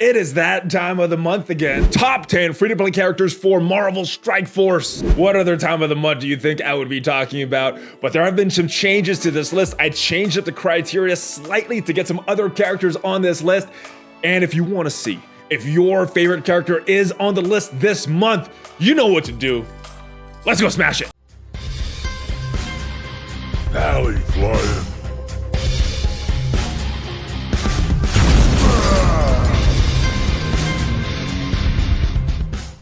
It is that time of the month again. Top 10 free-to-play characters for Marvel Strike Force. What other time of the month do you think I would be talking about? But there have been some changes to this list. I changed up the criteria slightly to get some other characters on this list. And if you want to see if your favorite character is on the list this month, you know what to do. Let's go smash it. ValleyFlyin.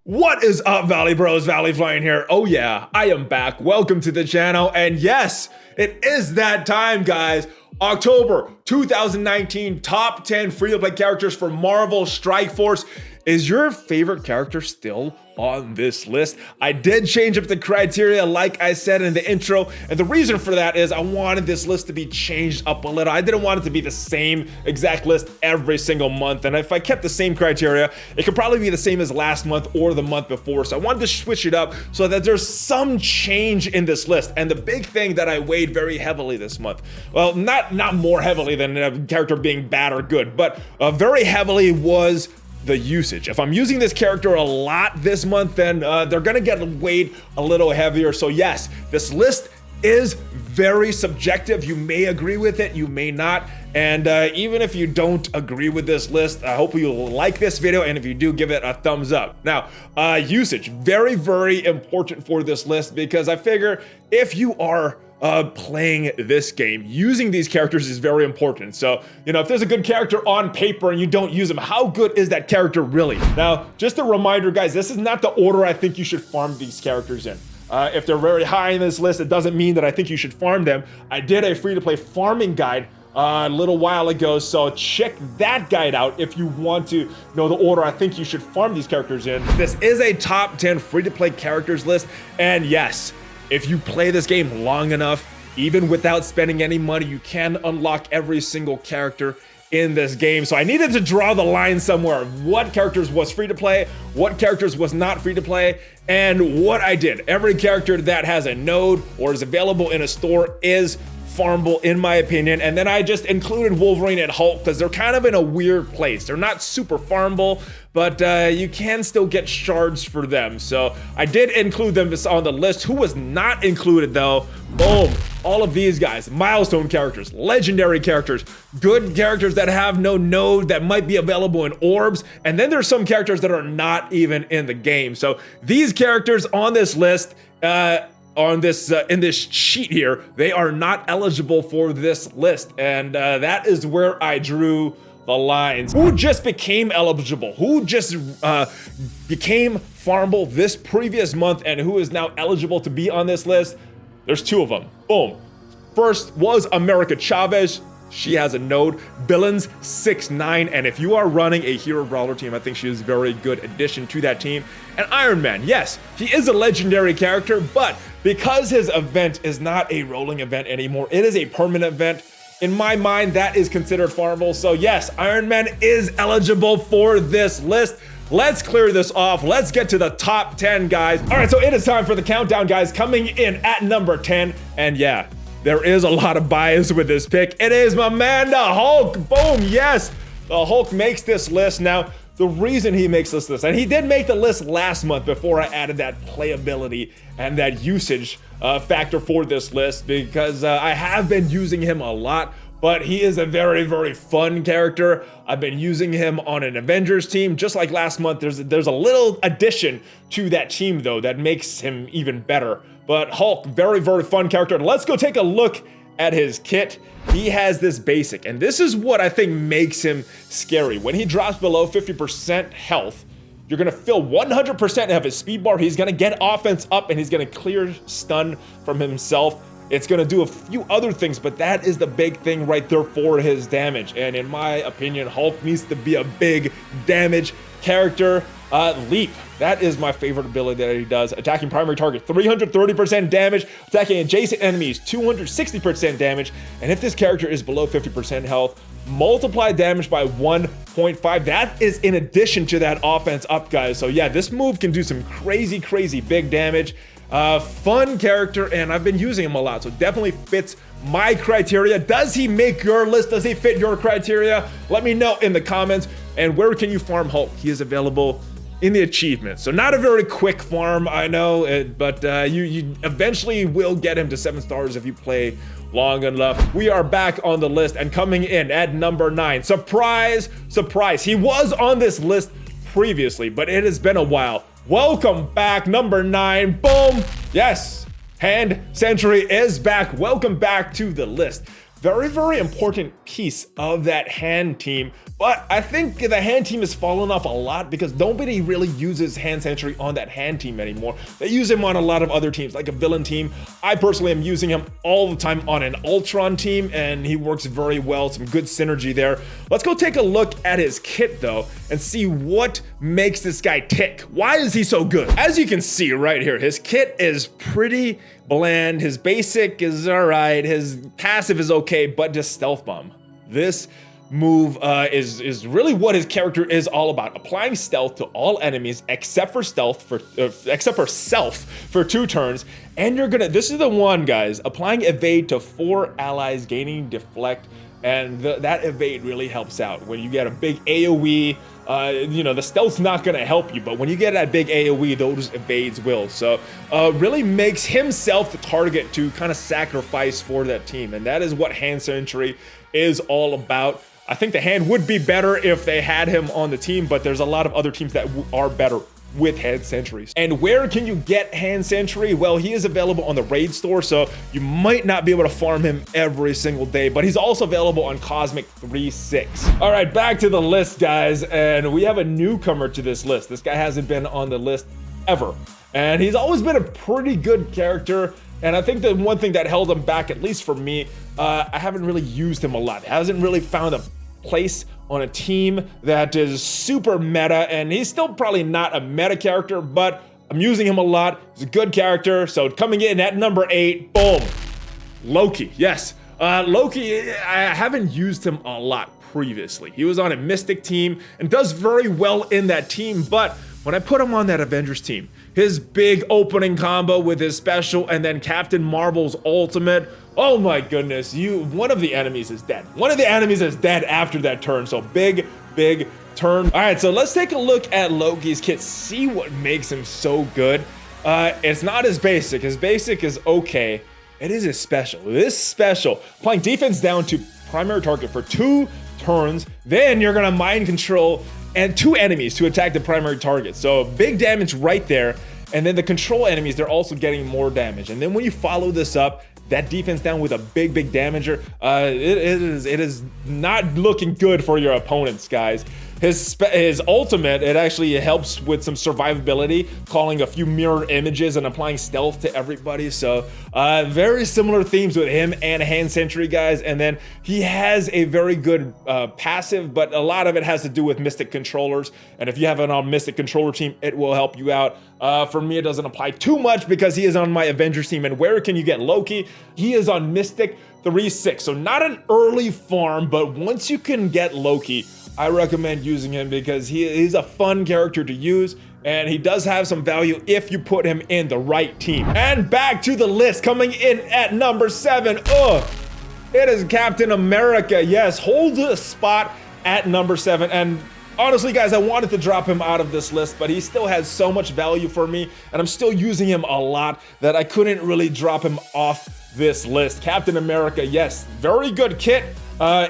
What is up, Valley Bros? ValleyFlyin here. Oh yeah, I am back. Welcome to the channel. And yes, it is that time, guys. October 2019, top 10 free-to-play characters for Marvel Strike Force. Is your favorite character still on this list? I did change up the criteria like I said in the intro, and the reason for that is I wanted this list to be changed up a little. I didn't want it to be the same exact list every single month, and if I kept the same criteria, it could probably be the same as last month or the month before. So I wanted to switch it up so that there's some change in this list. And the big thing that I weighed very heavily this month, well, not more heavily than a character being bad or good, but very heavily was the usage. If I'm using this character a lot this month, then they're gonna get weighed a little heavier. So yes, this list is very subjective. You may agree with it, you may not. And even if you don't agree with this list, I hope you'll like this video. And if you do, give it a thumbs up. Now, usage, very, very important for this list, because I figure if you are playing this game, using these characters is very important. So, you know, if there's a good character on paper and you don't use them, how good is that character really? Now, just a reminder, guys, this is not the order I think you should farm these characters in. If they're very high in this list, it doesn't mean that I think you should farm them. I did a free-to-play farming guide a little while ago, so check that guide out if you want to know the order I think you should farm these characters in. This is a top 10 free-to-play characters list, and yes, if you play this game long enough, even without spending any money, you can unlock every single character in this game. So I needed to draw the line somewhere. What characters was free to play, what characters was not free to play, and what I did. Every character that has a node or is available in a store is farmable in my opinion. And then I just included Wolverine and Hulk because they're kind of in a weird place. They're not super farmable, but you can still get shards for them. So I did include them on the list. Who was not included though? Boom, all of these guys, milestone characters, legendary characters, good characters that have no node that might be available in orbs. And then there's some characters that are not even in the game. So these characters on this list, in this sheet here, they are not eligible for this list, and that is where I drew the lines. Who just became eligible? Who just became farmable this previous month, and who is now eligible to be on this list? There's two of them. Boom. First was America Chavez. She has a node. Villains 6'9", and if you are running a hero brawler team, I think she is a very good addition to that team. And Iron Man, yes, he is a legendary character, but because his event is not a rolling event anymore, it is a permanent event. In my mind, that is considered farmable. So yes, Iron Man is eligible for this list. Let's clear this off. Let's get to the top 10, guys. All right, so it is time for the countdown, guys. Coming in at number 10, and yeah, there is a lot of bias with this pick. It is my man, the Hulk. Boom, yes. The Hulk makes this list. Now, the reason he makes this list, and he did make the list last month before I added that playability and that usage factor for this list, because I have been using him a lot, but he is a very, very fun character. I've been using him on an Avengers team. Just like last month, there's a little addition to that team, though, that makes him even better. But Hulk, very, very fun character. Let's go take a look at his kit. He has this basic, and this is what I think makes him scary. When he drops below 50% health, you're gonna fill 100% of his speed bar. He's gonna get offense up, and he's gonna clear stun from himself. It's gonna do a few other things, but that is the big thing right there for his damage. And in my opinion, Hulk needs to be a big damage character. Leap, that is my favorite ability that he does. Attacking primary target, 330% damage. Attacking adjacent enemies, 260% damage. And if this character is below 50% health, multiply damage by 1.5. That is in addition to that offense up, guys. So yeah, this move can do some crazy, crazy big damage. Fun character, and I've been using him a lot, so definitely fits my criteria. Does he make your list? Does he fit your criteria? Let me know in the comments. And where can you farm Hulk? He is available in the achievements. So not a very quick farm, I know, but you eventually will get him to 7 stars if you play long enough. We are back on the list and coming in at number 9. Surprise, surprise. He was on this list previously, but it has been a while. Welcome back, number 9. Boom. Yes, Hand Sentry is back. Welcome back to the list. Very, very important piece of that hand team. But I think the hand team has fallen off a lot because nobody really uses Hand Sentry on that hand team anymore. They use him on a lot of other teams, like a villain team. I personally am using him all the time on an Ultron team, and he works very well. Some good synergy there. Let's go take a look at his kit, though, and see what makes this guy tick. Why is he so good? As you can see right here, his kit is pretty bland. His basic is all right. His passive is okay, but just Stealth Bomb. This move is really what his character is all about. Applying stealth to all enemies except for self for 2 turns. And you're gonna, this is the one, guys, applying evade to 4 allies, gaining deflect. And that evade really helps out. When you get a big AoE, you know, the stealth's not gonna help you, but when you get that big AoE, those evades will. So really makes himself the target to kind of sacrifice for that team. And that is what Hand Sentry is all about. I think the hand would be better if they had him on the team, but there's a lot of other teams that are better with Hand Sentries. And where can you get Hand Sentry? Well, he is available on the raid store, so you might not be able to farm him every single day, but he's also available on Cosmic 3.6. All right, back to the list, guys, and we have a newcomer to this list. This guy hasn't been on the list ever, and he's always been a pretty good character. And I think the one thing that held him back, at least for me, I haven't really used him a lot. Hasn't really found a place on a team that is super meta, and he's still probably not a meta character, but I'm using him a lot. He's a good character. So coming in at number 8, boom, Loki. Yes, Loki, I haven't used him a lot previously. He was on a Mystic team and does very well in that team, but when I put him on that Avengers team, his big opening combo with his special and then Captain Marvel's ultimate, oh my goodness, one of the enemies is dead. One of the enemies is dead after that turn, so big turn. All right, so let's take a look at Loki's kit, see what makes him so good. It's not his basic. His basic is okay. It is his special. This special, applying defense down to primary target for 2 turns, then you're gonna mind control and 2 enemies to attack the primary target. So big damage right there. And then the control enemies, they're also getting more damage. And then when you follow this up, that defense down with a big damager, it is not looking good for your opponents, guys. His ultimate, it actually helps with some survivability, calling a few mirror images and applying stealth to everybody. So very similar themes with him and Hand Sentry, guys. And then he has a very good passive, but a lot of it has to do with Mystic controllers. And if you have an Mystic controller team, it will help you out. For me, it doesn't apply too much because he is on my Avengers team. And where can you get Loki? He is on Mystic 3.6. So not an early farm, but once you can get Loki, I recommend using him because he's a fun character to use, and he does have some value if you put him in the right team. And back to the list, coming in at number 7. It is Captain America. Yes, holds a spot at number 7. And honestly, guys, I wanted to drop him out of this list, but he still has so much value for me, and I'm still using him a lot that I couldn't really drop him off this list. Captain America, yes, very good kit.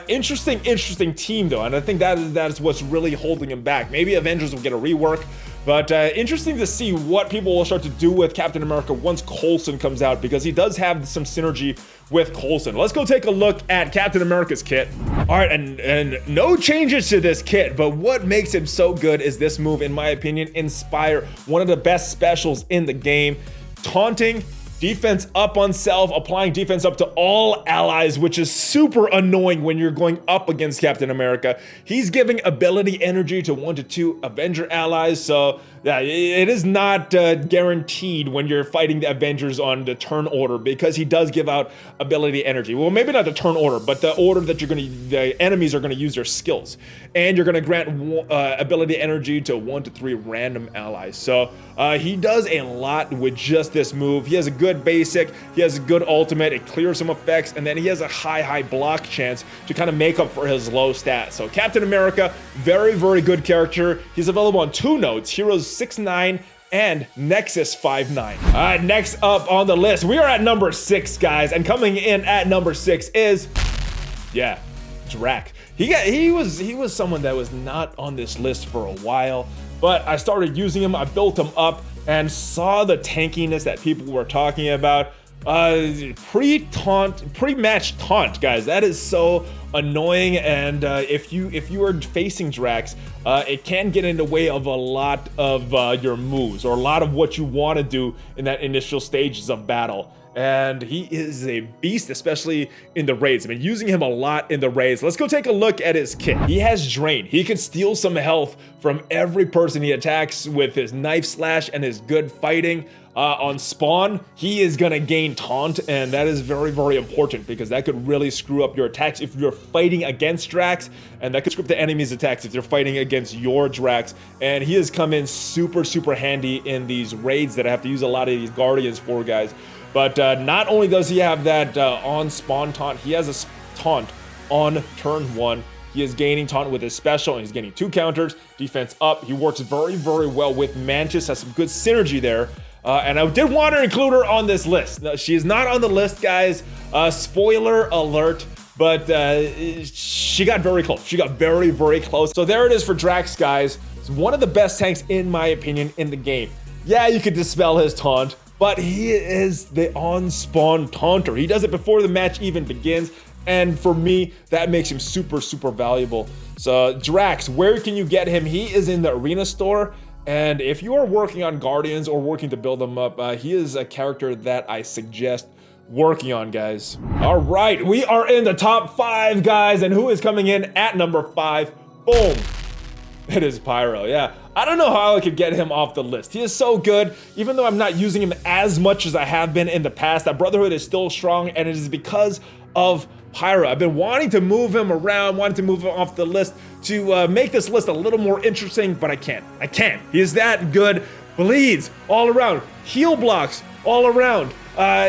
Interesting team though, and I think that is what's really holding him back. Maybe Avengers will get a rework, but interesting to see what people will start to do with Captain America once Coulson comes out, because he does have some synergy with Coulson. Let's go take a look at Captain America's kit. All right, and no changes to this kit, but what makes him so good is this move, in my opinion, Inspire, one of the best specials in the game. Taunting defense up on self, applying defense up to all allies, which is super annoying when you're going up against Captain America. He's giving ability energy to 1 to 2 Avenger allies, so yeah, it is not guaranteed when you're fighting the Avengers on the turn order, because he does give out ability energy. Well, maybe not the turn order, but the order that the enemies are gonna use their skills. And you're gonna grant ability energy to 1 to 3 random allies. So he does a lot with just this move. He has a good basic, he has a good ultimate, it clears some effects, and then he has a high block chance to kind of make up for his low stats. So Captain America, very good character. He's available on 2 nodes, Heroes 6-9 and Nexus 5-9. All right, next up on the list, we are at number 6, guys, and coming in at number 6 is, yeah, Drax. He was someone that was not on this list for a while, but I started using him, I built him up, and saw the tankiness that people were talking about. Pre-match taunt, guys, that is so annoying, and if you are facing Drax, it can get in the way of a lot of your moves, or a lot of what you want to do in that initial stages of battle. And he is a beast, especially in the raids. I've been using him a lot in the raids. Let's go take a look at his kit. He has Drain. He can steal some health from every person he attacks with his knife slash and his good fighting. On spawn, he is gonna gain taunt, and that is very important, because that could really screw up your attacks if you're fighting against Drax, and that could screw up the enemy's attacks if they're fighting against your Drax. And he has come in super handy in these raids that I have to use a lot of these Guardians for, guys. But not only does he have that on spawn taunt, he has a taunt on turn 1. He is gaining taunt with his special, and he's getting 2 counters, defense up. He works very well with Mantis, has some good synergy there. And I did want to include her on this list. No, she is not on the list, guys. Spoiler alert, but she got very close. She got very close. So there it is for Drax, guys. It's one of the best tanks, in my opinion, in the game. Yeah, you could dispel his taunt, but he is the on-spawn taunter. He does it before the match even begins, and for me, that makes him super valuable. So Drax, where can you get him? He is in the arena store. And if you are working on Guardians or working to build them up, he is a character that I suggest working on, guys. All right, we are in the top 5, guys, and who is coming in at number 5? Boom. It is Pyro, yeah. I don't know how I could get him off the list. He is so good, even though I'm not using him as much as I have been in the past. That Brotherhood is still strong, and it is because of Pyro. I've been wanting to move him around, wanting to move him off the list to make this list a little more interesting, but I can't. He is that good. Bleeds all around, heal blocks all around.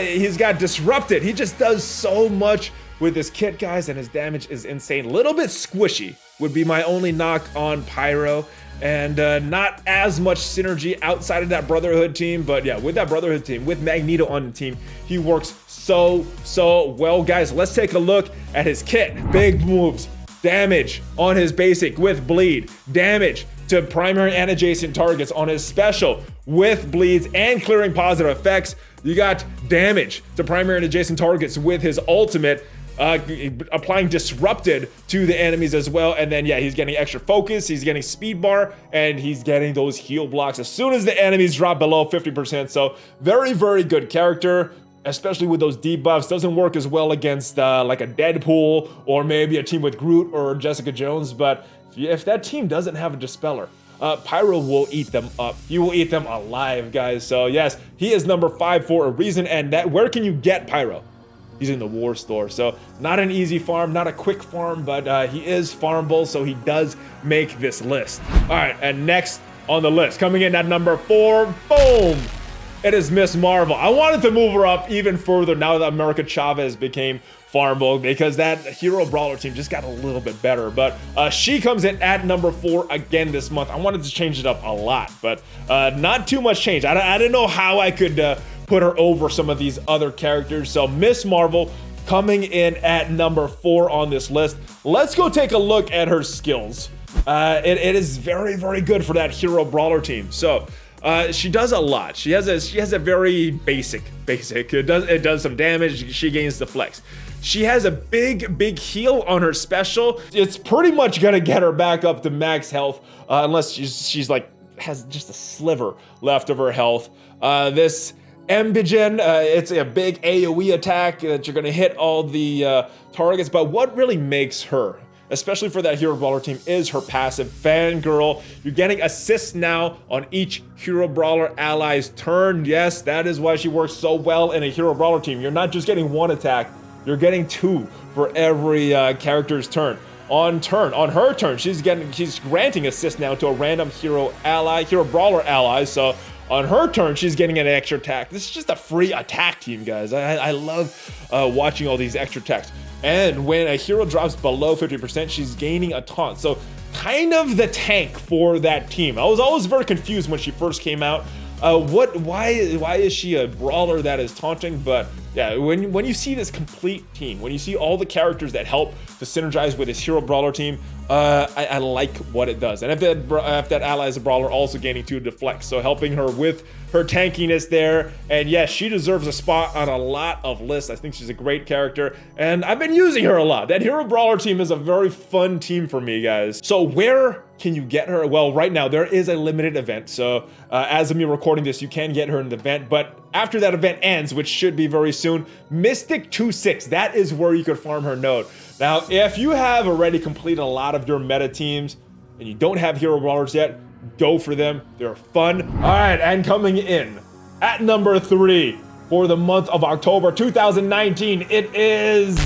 He's got disrupted. He just does so much with his kit, guys, and his damage is insane. A little bit squishy would be my only knock on Pyro, and not as much synergy outside of that Brotherhood team. But yeah, with that Brotherhood team, with Magneto on the team, he works so well, guys. Let's take a look at his kit. Big moves, damage on his basic with bleed, damage to primary and adjacent targets on his special with bleeds and clearing positive effects. You got damage to primary and adjacent targets with his ultimate, applying disrupted to the enemies as well. And then yeah, he's getting extra focus, he's getting speed bar, and he's getting those heal blocks as soon as the enemies drop below 50%. So very good character, especially with those debuffs. Doesn't work as well against like a Deadpool or maybe a team with Groot or Jessica Jones, but if that team doesn't have a dispeller, Pyro will eat them up. He will eat them alive, guys. So yes, he is number 5 for a reason. And that, where can you get Pyro? He's in the war store. So not an easy farm, not a quick farm, but he is farmable, so he does make this list. All right, and next on the list, coming in at number 4, boom, it is Miss Marvel. I wanted to move her up even further now that America Chavez became farmable, because that hero brawler team just got a little bit better. But she comes in at number 4 again this month. I wanted to change it up a lot, but not too much change. I didn't know how I could put her over some of these other characters. So Miss Marvel coming in at number 4 on this list. Let's go take a look at her skills. It is very good for that hero brawler team. So she does a lot. She has a very basic. It does some damage. She gains the flex. She has a big heal on her special. It's pretty much gonna get her back up to max health, unless she's like has just a sliver left of her health. This Ambigen, it's a big AoE attack that you're gonna hit all the targets, but what really makes her, especially for that Hero Brawler team, is her passive, Fangirl. You're getting assists now on each Hero Brawler ally's turn. Yes, that is why she works so well in a Hero Brawler team. You're not just getting one attack, you're getting two for every character's turn. On her turn, she's granting assist now to a random Hero Brawler ally, so on her turn, she's getting an extra attack. This is just a free attack team, guys. I love watching all these extra attacks. And when a hero drops below 50%, she's gaining a taunt. So kind of the tank for that team. I was always very confused when she first came out. Why is she a brawler that is taunting? But yeah, when you see this complete team, when you see all the characters that help to synergize with this hero brawler team, I like what it does. And if that ally is a brawler, also gaining 2 deflects, so helping her with her tankiness there. And yes, she deserves a spot on a lot of lists. I think she's a great character, and I've been using her a lot. That hero brawler team is a very fun team for me, guys. So where can you get her? Well, right now there is a limited event, so as of me recording this, you can get her in the event, but after that event ends, which should be very soon, Mystic 2-6, that is where you could farm her node. Now, if you have already completed a lot of your meta teams and you don't have hero brawlers yet, go for them. They're fun. All right, and coming in at number 3 for the month of October 2019, it is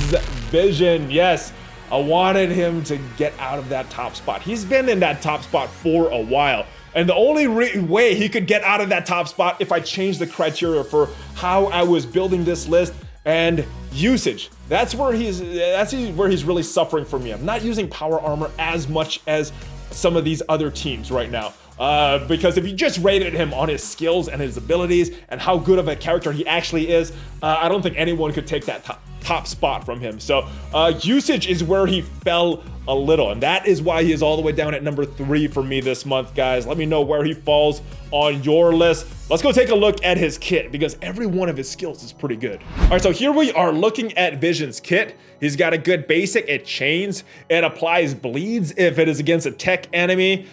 Vision. Yes, I wanted him to get out of that top spot. He's been in that top spot for a while. And the only way he could get out of that top spot if I changed the criteria for how I was building this list and usage. That's where he's really suffering for me. I'm not using power armor as much as some of these other teams right now. Because if you just rated him on his skills and his abilities and how good of a character he actually is, I don't think anyone could take that top spot from him. So usage is where he fell a little, and that is why he is all the way down at number 3 for me this month, guys. Let me know where he falls on your list. Let's go take a look at his kit, because every one of his skills is pretty good. All right, so here we are looking at Vision's kit. He's got a good basic. It chains, it applies bleeds if it is against a tech enemy.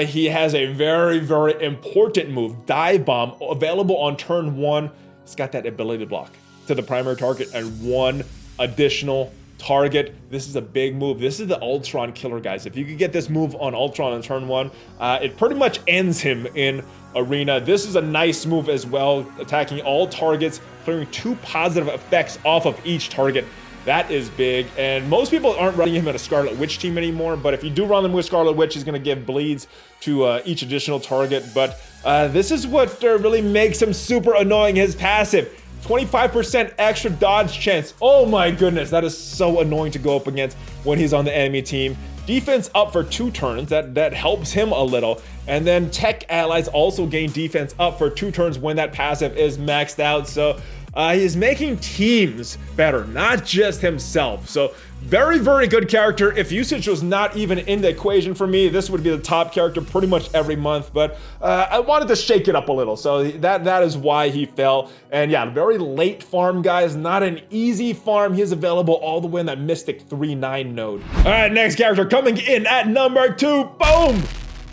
He has a very, very important move, Dive Bomb, available on turn 1. He's got that ability block to the primary target and 1 additional target. This is a big move. This is the Ultron killer, guys. If you could get this move on Ultron on turn 1, it pretty much ends him in arena. This is a nice move as well, attacking all targets, clearing 2 positive effects off of each target. That is big, and most people aren't running him in a Scarlet Witch team anymore, but if you do run them with Scarlet Witch, he's going to give bleeds to each additional target. But this is what really makes him super annoying, his passive. 25% extra dodge chance. Oh my goodness, that is so annoying to go up against when he's on the enemy team. Defense up for 2 turns, that helps him a little. And then tech allies also gain defense up for 2 turns when that passive is maxed out. So he's making teams better, not just himself. So very, very good character. If usage was not even in the equation for me, this would be the top character pretty much every month. But I wanted to shake it up a little, so that is why he fell. And yeah, very late farm, guys. Not an easy farm. He is available all the way in that Mystic 3-9 node. All right, next character coming in at number 2. Boom!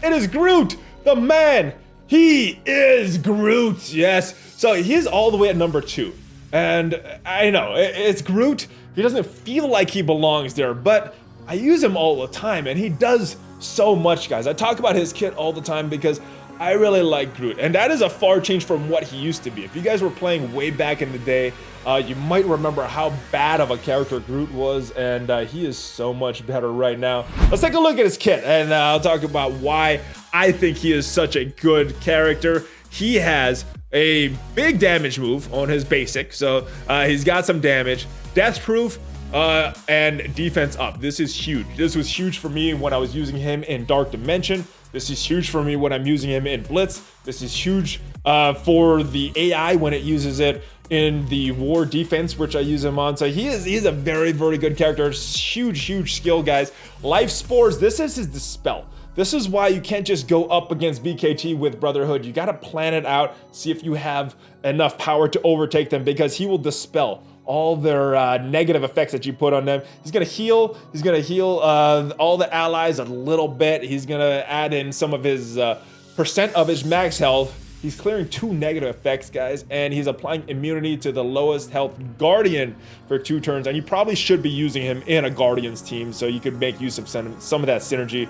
It is Groot, the man. He is Groot, yes. So he's all the way at number 2. And I know, it's Groot. He doesn't feel like he belongs there, but I use him all the time, and he does so much, guys. I talk about his kit all the time because I really like Groot, and that is a far change from what he used to be. If you guys were playing way back in the day, you might remember how bad of a character Groot was, and he is so much better right now. Let's take a look at his kit, and I'll talk about why I think he is such a good character. He has a big damage move on his basic, so he's got some damage, death proof, and defense up. This is huge. This was huge for me when I was using him in Dark Dimension. This is huge for me when I'm using him in Blitz. This is huge for the AI when it uses it in the war defense, which I use him on. So he's a very, very good character. Huge skill, guys. Life Spores, this is his Dispel. This is why you can't just go up against BKT with Brotherhood. You gotta plan it out, see if you have enough power to overtake them, because he will dispel all their negative effects that you put on them. He's gonna heal all the allies a little bit. He's gonna add in some of his percent of his max health, he's clearing 2 negative effects, guys, and he's applying immunity to the lowest health Guardian for 2 turns, and you probably should be using him in a Guardians team so you could make use of some of that synergy.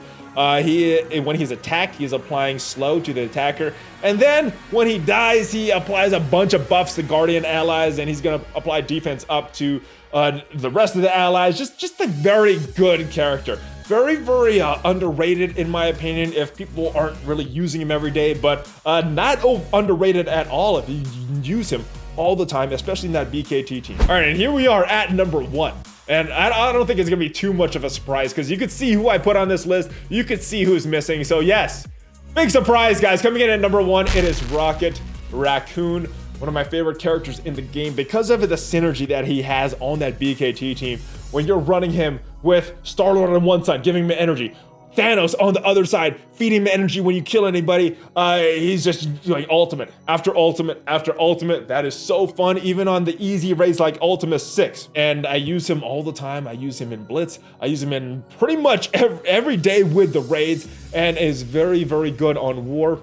When he's attacked, he's applying slow to the attacker, and then when he dies, he applies a bunch of buffs to Guardian allies, and he's gonna apply defense up to the rest of the allies. Just a very good character. Very, very underrated in my opinion if people aren't really using him every day, but not underrated at all if you use him all the time, especially in that BKT team. All right, and here we are at number 1. And I don't think it's gonna be too much of a surprise because you could see who I put on this list. You could see who's missing. So yes, big surprise, guys. Coming in at number 1, it is Rocket Raccoon. One of my favorite characters in the game because of the synergy that he has on that BKT team. When you're running him with Star-Lord on one side, giving him energy, Thanos on the other side, feeding him energy when you kill anybody, he's just like ultimate after ultimate after ultimate. That is so fun, even on the easy raids like Ultimate 6. And I use him all the time. I use him in Blitz. I use him in pretty much every day with the raids, and is very, very good on War.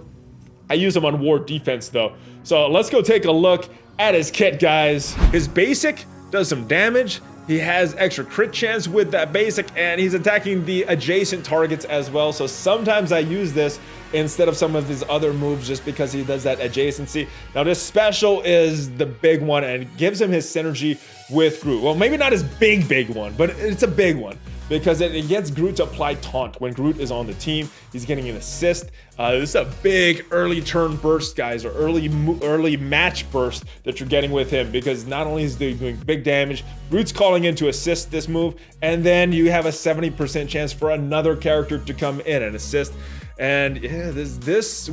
I use him on War defense though. So let's go take a look at his kit, guys. His basic does some damage. He has extra crit chance with that basic, and he's attacking the adjacent targets as well. So sometimes I use this instead of some of his other moves just because he does that adjacency. Now this special is the big one and gives him his synergy with Groot. Well, maybe not his big one, but it's a big one because it gets Groot to apply taunt when Groot is on the team. He's getting an assist. This is a big early turn burst, guys, or early match burst that you're getting with him, because not only is he doing big damage, Groot's calling in to assist this move, and then you have a 70% chance for another character to come in and assist. And yeah, this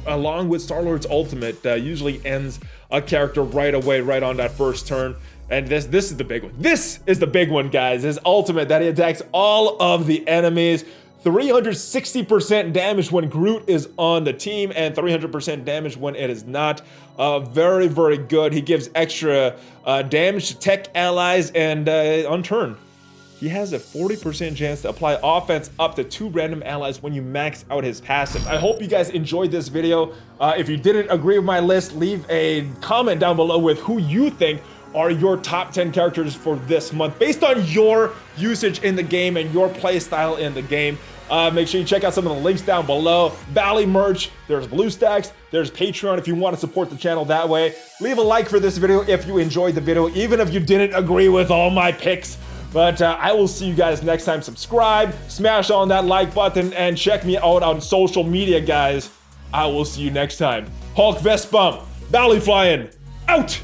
along with Star-Lord's ultimate usually ends a character right away, right on that first turn. And this is the big one. This is the big one, guys. His ultimate that he attacks all of the enemies. 360% damage when Groot is on the team, and 300% damage when it is not. Very, very good. He gives extra damage to tech allies, and on turn, he has a 40% chance to apply offense up to 2 random allies when you max out his passive. I hope you guys enjoyed this video. If you didn't agree with my list, leave a comment down below with who you think are your top 10 characters for this month based on your usage in the game and your play style in the game. Make sure you check out some of the links down below. Valley merch, there's BlueStacks, there's Patreon if you want to support the channel that way. Leave a like for this video if you enjoyed the video, even if you didn't agree with all my picks. But I will see you guys next time. Subscribe, smash on that like button, and check me out on social media, guys. I will see you next time. Hulk Vest Bump, ValleyFlyin, out!